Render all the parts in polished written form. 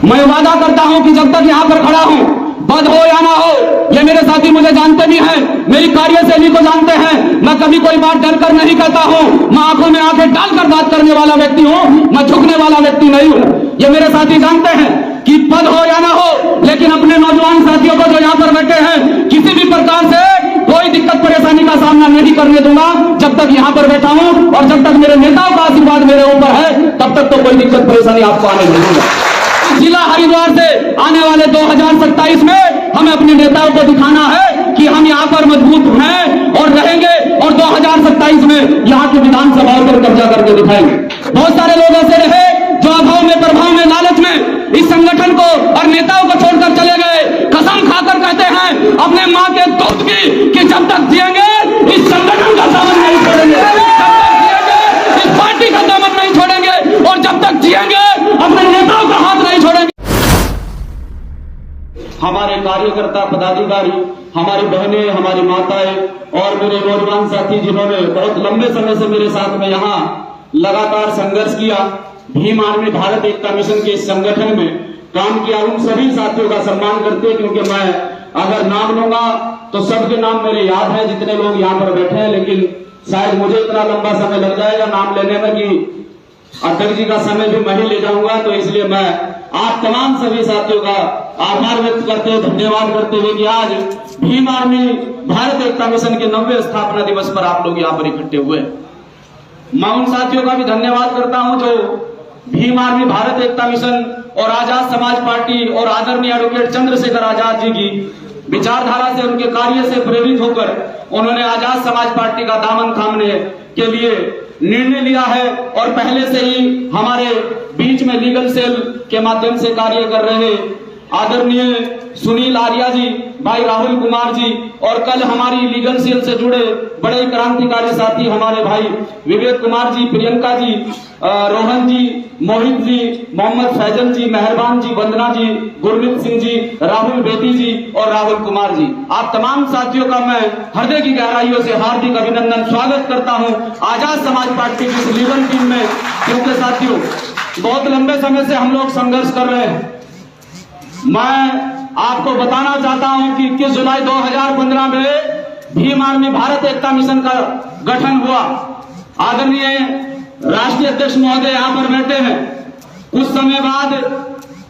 मैं वादा करता हूं कि जब तक यहां पर खड़ा हूं, पद हो या ना हो, ये मेरे साथी मुझे जानते भी हैं, मेरी कार्यशैली को जानते हैं। मैं कभी कोई बात डरकर नहीं कहता हूं, मैं आंखों में आंखें डालकर बात करने वाला व्यक्ति हूं, मैं झुकने वाला व्यक्ति नहीं हूं। ये मेरे साथी जानते हैं कि पद हो या ना हो, लेकिन अपने नौजवान साथियों को जो यहां पर बैठे हैं, किसी भी प्रकार से कोई दिक्कत परेशानी का सामना नहीं करने दूंगा। जब तक यहां पर बैठा हूं और जब तक मेरे नेताओं का आशीर्वाद मेरे ऊपर है, तब तक तो कोई दिक्कत परेशानी आपको आने नहीं दूंगा। जिला हरिद्वार से आने वाले 2027 में हमें अपने नेताओं को दिखाना है कि हम यहाँ पर मजबूत हैं और रहेंगे, और 2027 में यहाँ की विधानसभाओं पर कब्जा करके दिखाएंगे। बहुत सारे लोग ऐसे रहे जो अभाव में, प्रभाव में, लालच में इस संगठन को और नेताओं को छोड़कर चले गए। कसम खाकर कहते हैं अपने माँ के दूध की कि जब तक जिएंगे इस संगठन का दामन नहीं छोड़ेंगे, इस पार्टी का दामन नहीं छोड़ेंगे, और जब तक जिएंगे अपने नेताओं का हाथ नहीं छोड़ेंगे। हमारे कार्यकर्ता, पदाधिकारी, हमारी बहनें, हमारी माताएं और मेरे नौजवान साथी जिन्होंने बहुत लंबे समय से मेरे साथ में यहाँ लगातार संघर्ष किया, भीम आर्मी भारत एकता मिशन के इस संगठन में काम किया, उन सभी साथियों का सम्मान करते, क्योंकि मैं अगर नाम लूंगा तो सबके नाम मेरे याद है जितने लोग यहाँ पर बैठे हैं, लेकिन शायद मुझे इतना लंबा समय लग जाएगा नाम लेने में कि अध्यक्ष जी का समय भी मैं ही ले जाऊंगा। तो इसलिए मैं आप तमाम सभी साथियों का आभार व्यक्त करते हुए, धन्यवाद करते हुए कि आज भीम आर्मी भारत एकता मिशन के 90वें स्थापना दिवस पर आप लोग यहाँ पर इकट्ठे हुए। मैं उन साथियों का भी धन्यवाद करता हूं जो भीम आर्मी भारत एकता मिशन और आजाद समाज पार्टी और आदरणीय एडवोकेट चंद्रशेखर आजाद जी की विचारधारा से, उनके कार्य से प्रेरित होकर उन्होंने आजाद समाज पार्टी का दामन थामने के लिए निर्णय लिया है, और पहले से ही हमारे बीच में लीगल सेल के माध्यम से कार्य कर रहे आदरणीय सुनील आर्या जी, भाई राहुल कुमार जी, और कल हमारी लीगल सेल से जुड़े बड़े क्रांतिकारी साथी हमारे भाई विवेक कुमार जी, प्रियंका जी, रोहन जी, मोहित जी, मोहम्मद फैजल जी, मेहरबान जी, वंदना जी, गुरमीत सिंह जी, राहुल बेदी जी और राहुल कुमार जी, आप तमाम साथियों का मैं हृदय की गहराइयों से हार्दिक अभिनंदन स्वागत करता हूं आजाद समाज पार्टी की इस लीगल टीम में। क्योंकि साथियों बहुत लंबे समय से हम लोग संघर्ष कर रहे हैं। मैं आपको बताना चाहता हूं कि 21 जुलाई 2015 में भीम आर्मी भारत एकता मिशन का गठन हुआ। आदरणीय राष्ट्रीय अध्यक्ष महोदय यहाँ पर बैठे हैं। कुछ समय बाद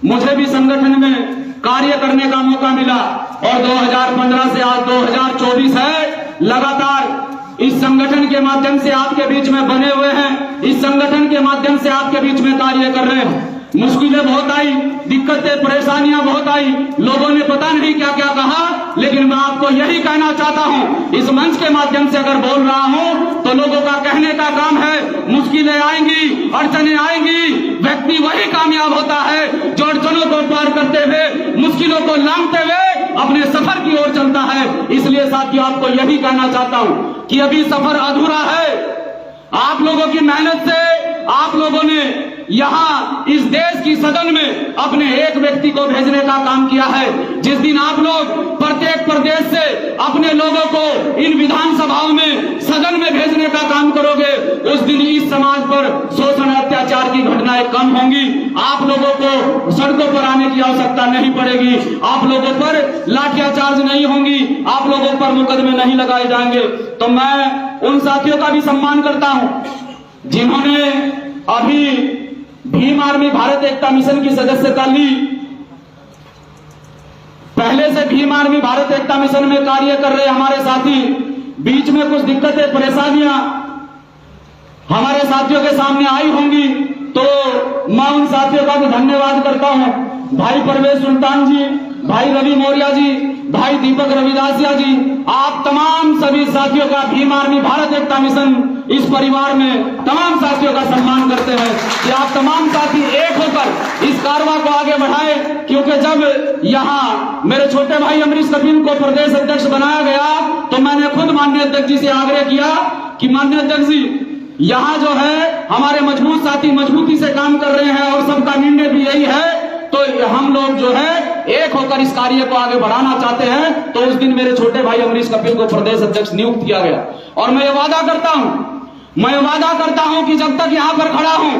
मुझे भी संगठन में कार्य करने का मौका मिला, और 2015 से आज 2024 है, लगातार इस संगठन के माध्यम से आपके बीच में बने हुए हैं, इस संगठन के माध्यम से आपके बीच में कार्य कर रहे हैं। मुश्किलें बहुत आई, दिक्कतें, परेशानियां बहुत आई, लोगों ने पता नहीं क्या क्या कहा, लेकिन मैं आपको यही कहना चाहता हूं, इस मंच के माध्यम से अगर बोल रहा हूं तो लोगों का कहने का काम है। मुश्किलें आएंगी, अड़चने आएंगी, व्यक्ति वही कामयाब होता है जो अड़चनों को पार करते हुए, मुश्किलों को लांघते हुए अपने सफर की ओर चलता है। इसलिए साथियों आपको यही कहना चाहता हूं कि अभी सफर अधूरा है। आप लोगों की मेहनत से आप लोगों ने यहाँ इस देश की सदन में अपने एक व्यक्ति को भेजने का काम किया है। जिस दिन आप लोग प्रत्येक प्रदेश से अपने लोगों को इन विधानसभाओं में, सदन में भेजने का काम करोगे, उस दिन इस समाज पर शोषण, अत्याचार की घटनाएं कम होंगी। आप लोगों को सड़कों पर आने की आवश्यकता नहीं पड़ेगी, आप लोगों पर लाठीचार्ज नहीं होंगी, आप लोगों पर मुकदमे नहीं लगाए जाएंगे। तो मैं उन साथियों का भी सम्मान करता हूं जिन्होंने अभी भीम आर्मी भारत एकता मिशन की सदस्यता ली। पहले से भीम आर्मी भारत एकता मिशन में कार्य कर रहे हमारे साथी, बीच में कुछ दिक्कतें, परेशानियां हमारे साथियों के सामने आई होंगी, तो मैं उन साथियों का भी धन्यवाद करता हूं। भाई परवेज सुल्तान जी, भाई रवि मौर्य जी, भाई दीपक रविदासिया जी, आप तमाम सभी साथियों का भीम आर्मी भारत एकता मिशन इस परिवार में तमाम साथियों का सम्मान करते हैं कि आप तमाम साथी एक होकर इस कारवां को आगे बढ़ाए। क्योंकि जब यहाँ मेरे छोटे भाई अमरीश कपिल को प्रदेश अध्यक्ष बनाया गया, तो मैंने खुद माननीय अध्यक्ष जी से आग्रह किया कि माननीय अध्यक्ष जी, यहाँ जो है हमारे मजबूत साथी मजबूती से काम कर रहे हैं और सबका निर्णय भी यही है, तो हम लोग जो है एक होकर इस कार्य को आगे बढ़ाना चाहते हैं। तो उस दिन मेरे छोटे भाई अमरीश कपिल को प्रदेश अध्यक्ष नियुक्त किया गया, और मैं ये वादा करता हूं कि जब तक यहां पर खड़ा हूं,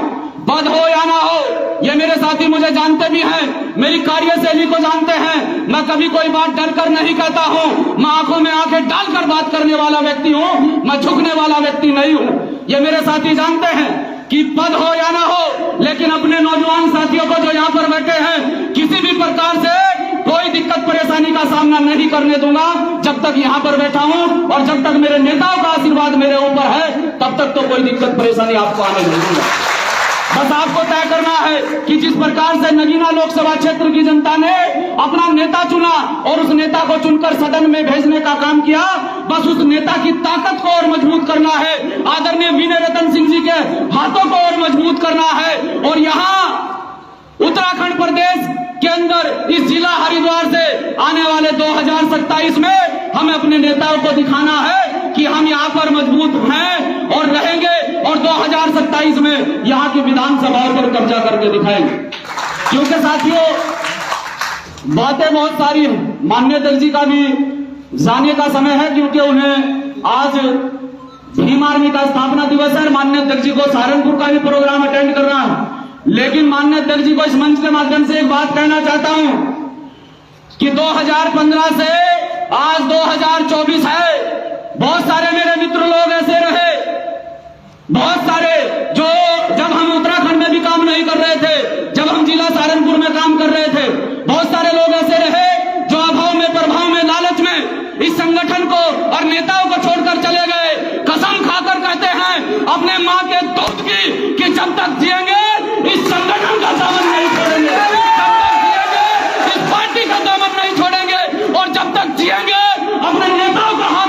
पद हो या ना हो, ये मेरे साथी मुझे जानते भी हैं, मेरी कार्यशैली को जानते हैं। मैं कभी कोई बात डर कर नहीं कहता हूं, मैं आंखों में आंखें डालकर बात करने वाला व्यक्ति हूं, मैं झुकने वाला व्यक्ति नहीं हूं। ये मेरे साथी जानते हैं कि पद हो या ना हो, लेकिन अपने नौजवान साथियों को जो यहाँ पर बैठे हैं, किसी भी प्रकार से कोई दिक्कत परेशानी का सामना नहीं करने दूंगा। जब तक यहाँ पर बैठा हूं और जब तक मेरे नेताओं का आशीर्वाद मेरे ऊपर है, तब तक तो कोई दिक्कत परेशानी आपको आने नहीं दूंगा। बस आपको तय करना है कि जिस प्रकार से नगीना लोकसभा क्षेत्र की जनता ने अपना नेता चुना और उस नेता को चुनकर सदन में भेजने का काम किया, बस उस नेता की ताकत को और मजबूत करना है, आदरणीय विनय रतन सिंह जी के हाथों को और मजबूत करना है। और यहाँ उत्तराखंड प्रदेश के अंदर इस जिला हरिद्वार से आने वाले 2027 में हमें अपने नेताओं को दिखाना है कि हम यहाँ पर मजबूत हैं और रहेंगे, और 2027 में यहाँ की विधानसभाओं पर कब्जा करके दिखाएंगे। क्योंकि साथियों, बातें बहुत सारी हैं, माननीय अध्यक्ष जी का भी जाने का समय है, क्योंकि उन्हें आज भीम आर्मी का स्थापना दिवस है। माननीय अध्यक्ष जी को सहारनपुर का भी प्रोग्राम अटेंड करना है, लेकिन माननीय अध्यक्ष जी को इस मंच के माध्यम से एक बात कहना चाहता हूं कि 2015 से आज 2024 है। बहुत सारे मेरे मित्र लोग ऐसे रहे, बहुत सारे जो जब हम उत्तराखंड में भी काम नहीं कर रहे थे, जब हम जिला सहारनपुर में काम कर रहे थे, बहुत सारे लोग ऐसे रहे जो अभाव में, प्रभाव में, लालच में इस संगठन को और नेताओं को छोड़कर चले गए। कसम खाकर कहते हैं अपने मां के दूध की कि जब तक जिएंगे इस संगठन का दामन नहीं छोड़ेंगे, जब तक जिएंगे इस पार्टी का दामन नहीं छोड़ेंगे, और जब तक जिएंगे अपने नेताओं का हाथ